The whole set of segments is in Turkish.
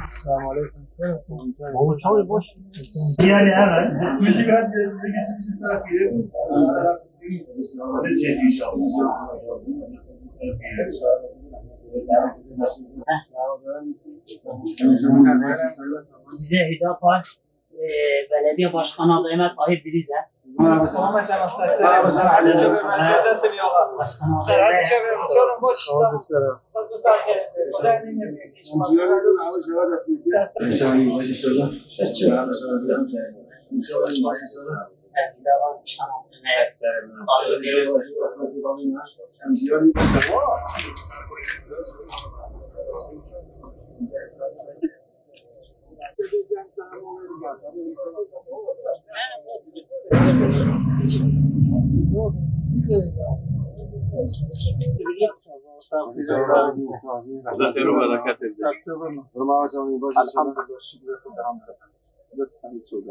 Selamünaleyküm. Tabii boş. Yani evet. Müzik hadi geçip bir taraf yiyelim. Hadi çek inşallah. Size Hüdapar belediye başkanı adayına Tayyip Birize. Başkanı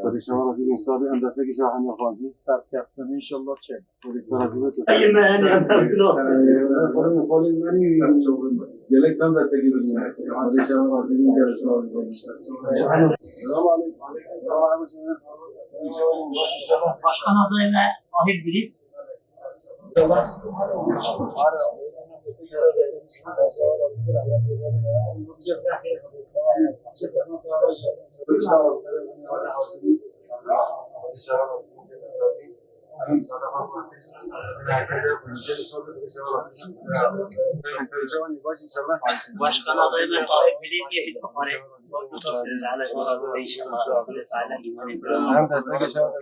Padişah'a razı Mustafa Endes'teki Şahan Yafazi. Sarp yaptın inşallah çek. Padişah'a razı Mustafa. Yelekten destek gelirsin. Padişah'a razı Başkan adayına Tayyip Biriz. Başkan adayına Tayyip Biriz hem destek aşağı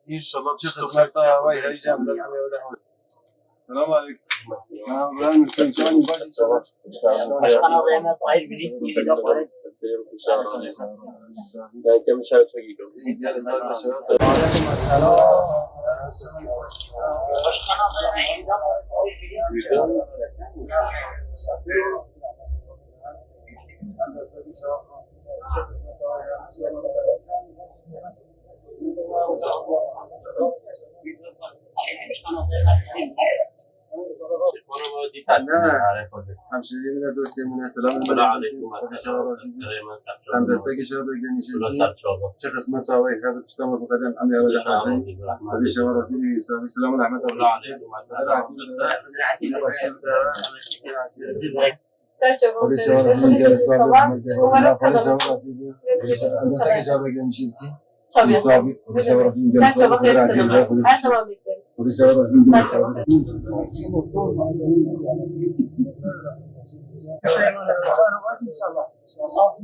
inşallah bir kısmet daha var yiyeceğim. Selamun aleyküm. Ben Müslüman baş inşallah. Başkan adayına Tayyip Biriz Hüdapar. Belki müşahede çok iyi görmüş. Başkan adayına Hüdapar Tayyip Biriz. Hemşehrilerime, dostlarıma selamun aleyküm. Padişah'a razı hem destek aşağı beklemişim. Çe kısmet havayı kabul tutamı bu kadar amya ve hazır. Padişah'a razı bir insan. Selamun aleyküm. Padişah'a razı bir insan. Umarım Padişah'a kazanırsınız. razı bir destek aşağı beklemişim ki. Tabii. Padişah'a razı bir Sen insan. çabuk etsin. Her zaman bekleriz. Padişah'a razı bir Sen insan. çabuk et. İnşallah. Sağ olun.